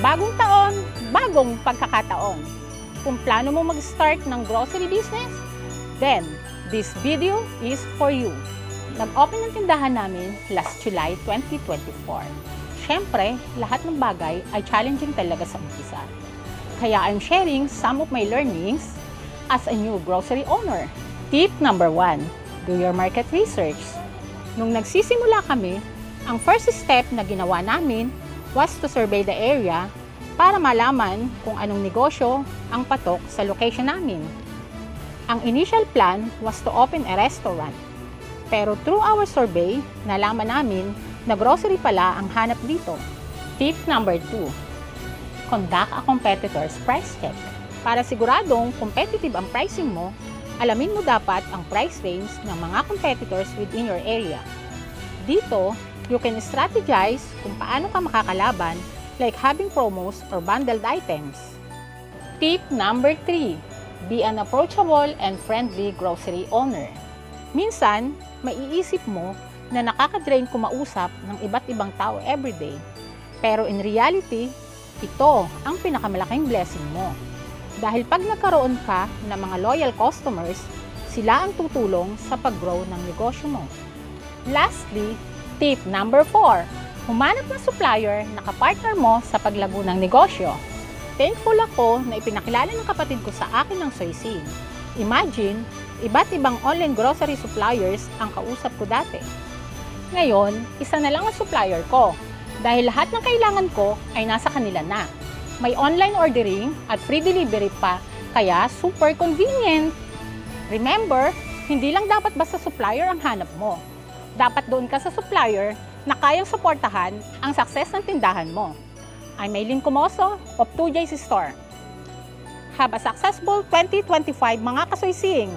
Bagong taon, bagong pagkakataon. Kung plano mo mag-start ng grocery business, then this video is for you. Nag-open ng tindahan namin last July 2024. Siyempre, lahat ng bagay ay challenging talaga sa umpisa. Kaya I'm sharing some of my learnings as a new grocery owner. Tip number 1, do your market research. Nung nagsisimula kami, ang first step na ginawa namin was to survey the area para malaman kung anong negosyo ang patok sa location namin. Ang initial plan was to open a restaurant. Pero through our survey, nalaman namin na grocery pala ang hanap dito. Tip number 2, conduct a competitor's price check. Para siguradong competitive ang pricing mo, alamin mo dapat ang price range ng mga competitors within your area. Dito, you can strategize kung paano ka makakalaban, like having promos or bundled items. Tip number 3, be an approachable and friendly grocery owner. Minsan, maiisip mo na nakaka-drain kumausap ng iba't ibang tao everyday. Pero in reality, ito ang pinakamalaking blessing mo. Dahil pag nagkaroon ka ng mga loyal customers, sila ang tutulong sa pag-grow ng negosyo mo. Lastly, tip number 4, humanap ng supplier na kapartner mo sa paglago ng negosyo. Thankful ako na ipinakilala ng kapatid ko sa akin ng Soysin. Imagine, iba't ibang online grocery suppliers ang kausap ko dati. Ngayon, isa na lang ang supplier ko dahil lahat ng kailangan ko ay nasa kanila na. May online ordering at free delivery pa, kaya super convenient. Remember, hindi lang dapat basta supplier ang hanap mo. Dapat doon ka sa supplier na kayang suportahan ang success ng tindahan mo. I'm Maylene Comoso of 2J's Store. Have a successful 2025 mga kasoysing!